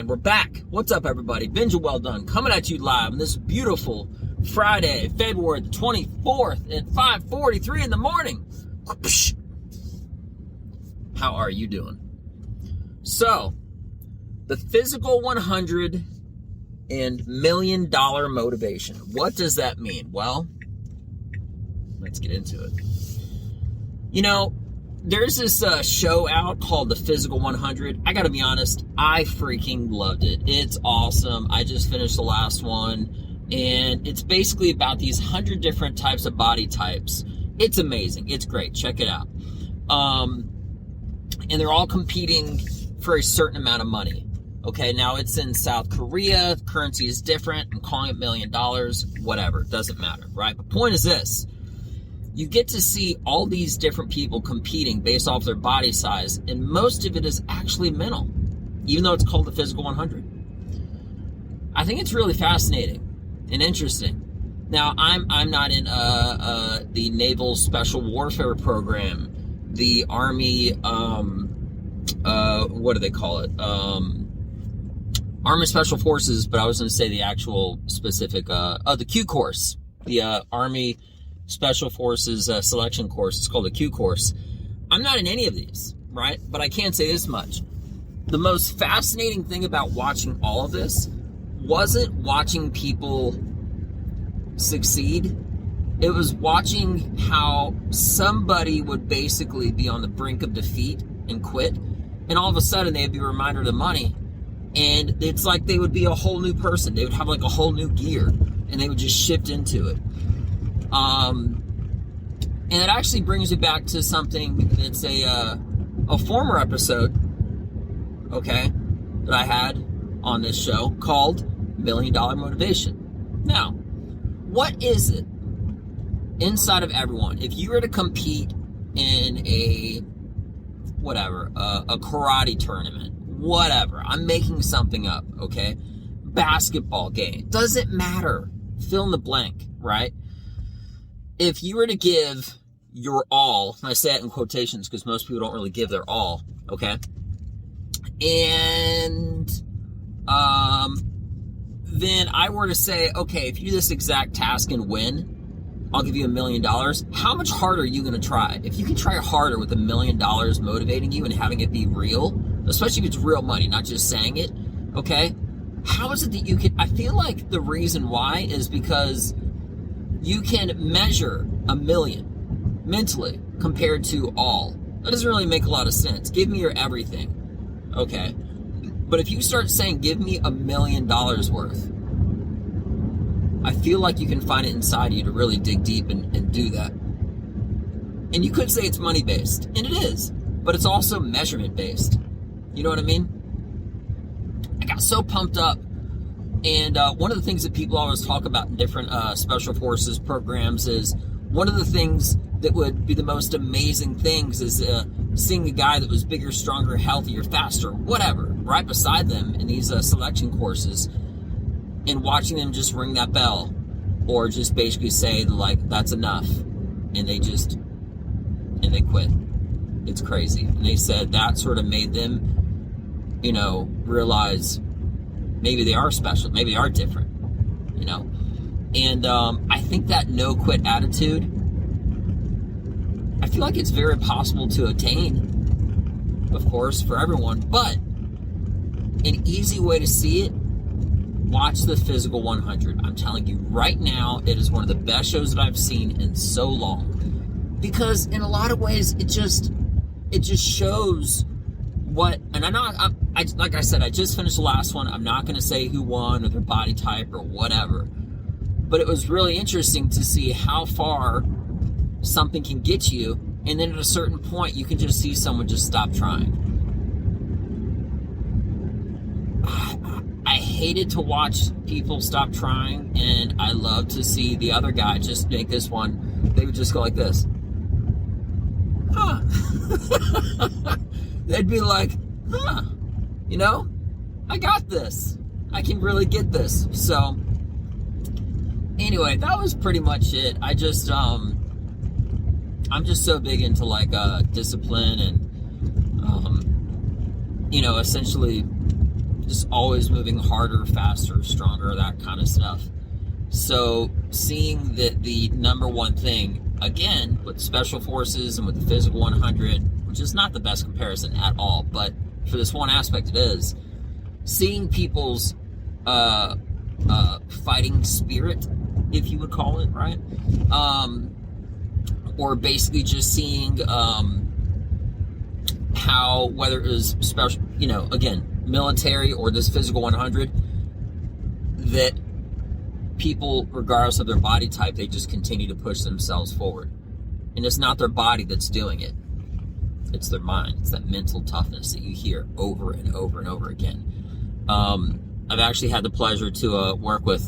And we're back. What's up, everybody? Benja Welldone coming at you live on this beautiful Friday, February the 24th at 5:43 in the morning. How are you doing? So, the physical 100 and $1 million motivation. What does that mean? Well, let's get into it. You know, there's this show out called The Physical 100. I gotta be honest, I freaking loved it. It's awesome. I just finished the last one, and it's basically about these 100 different types of body types. It's amazing. It's great. Check it out. And they're all competing for a certain amount of money. Okay, now it's in South Korea. Currency is different. I'm calling it $1 million. Whatever. It doesn't matter, right? The point is this. You get to see all these different people competing based off their body size, and most of it is actually mental, even though it's called the Physical 100. I think it's really fascinating and interesting. Now, I'm not in the Naval Special Warfare Program, the Army, what do they call it? Army Special Forces, but I was going to say the actual specific, the Q course, the Army Special Forces selection course. It's called a Q course. I'm not in any of these, right? But I can say this much. The most fascinating thing about watching all of this wasn't watching people succeed. It was watching how somebody would basically be on the brink of defeat and quit. And all of a sudden they'd be reminded of the money. And it's like they would be a whole new person. They would have like a whole new gear. And they would just shift into it. And it actually brings me back to something that's a former episode, okay, that I had on this show called $1 Million Motivation. Now, what is it inside of everyone? If you were to compete in a karate tournament, whatever, I'm making something up, okay, basketball game, doesn't matter, fill in the blank, right? If you were to give your all, and I say it in quotations because most people don't really give their all, okay? And then I were to say, okay, if you do this exact task and win, I'll give you $1 million. How much harder are you going to try? If you can try harder with $1 million motivating you and having it be real, especially if it's real money, not just saying it, okay? How is it that you can, I feel like the reason why is because you can measure $1 million mentally compared to all. That doesn't really make a lot of sense. Give me your everything. Okay. But if you start saying, give me $1 million worth, I feel like you can find it inside you to really dig deep and do that. And you could say it's money-based, and it is, but it's also measurement-based. You know what I mean? I got so pumped up. And one of the things that people always talk about in different special forces programs is one of the things that would be the most amazing things is seeing a guy that was bigger, stronger, healthier, faster, whatever, right beside them in these selection courses, and watching them just ring that bell or just basically say, like, that's enough. And they quit. It's crazy. And they said that sort of made them, you know, realize maybe they are special. Maybe they are different, you know. And I think that no-quit attitude, I feel like it's very possible to attain, of course, for everyone. But an easy way to see it, watch The Physical 100. I'm telling you right now, it is one of the best shows that I've seen in so long. Because in a lot of ways, it just shows what, and like I said, I just finished the last one. I'm not going to say who won or their body type or whatever. But it was really interesting to see how far something can get you. And then at a certain point, you can just see someone just stop trying. I hated to watch people stop trying. And I love to see the other guy just make this one. They would just go like this. Huh. They'd be like, huh, you know, I got this. I can really get this. So, anyway, that was pretty much it. I just, I'm just so big into like discipline and, you know, essentially just always moving harder, faster, stronger, that kind of stuff. So seeing that the number one thing, again, with Special Forces and with the Physical 100, which is not the best comparison at all, but for this one aspect it is, seeing people's fighting spirit, if you would call it, right? Or basically just seeing how, whether it was special, again, military or this Physical 100, that people, regardless of their body type, they just continue to push themselves forward. And it's not their body that's doing it. It's their mind. It's that mental toughness that you hear over and over and over again. I've actually had the pleasure to work with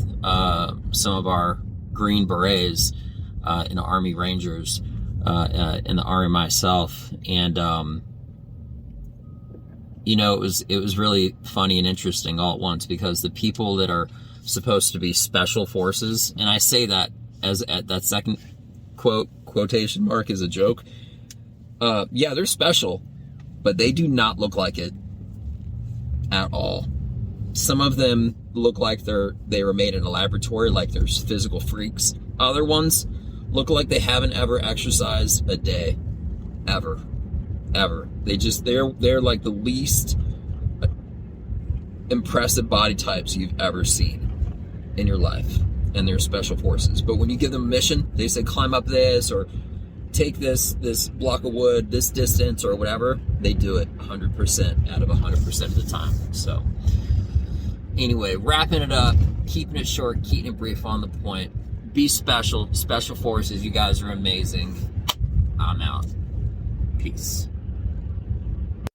some of our Green Berets in the Army Rangers, in the Army myself, and it was really funny and interesting all at once, because the people that are supposed to be special forces, and I say that as at that second quotation mark is a joke. Yeah, they're special, but they do not look like it at all. Some of them look like they were made in a laboratory, like they're physical freaks. Other ones look like they haven't ever exercised a day, ever. They're like the least impressive body types you've ever seen in your life, and they're special forces. But when you give them a mission, they say climb up this or take this block of wood this distance or whatever. They do it 100% out of 100% of the time. So anyway, wrapping it up, keeping it short, keeping it brief, on the point. Be special forces. You guys are amazing. I'm out. Peace.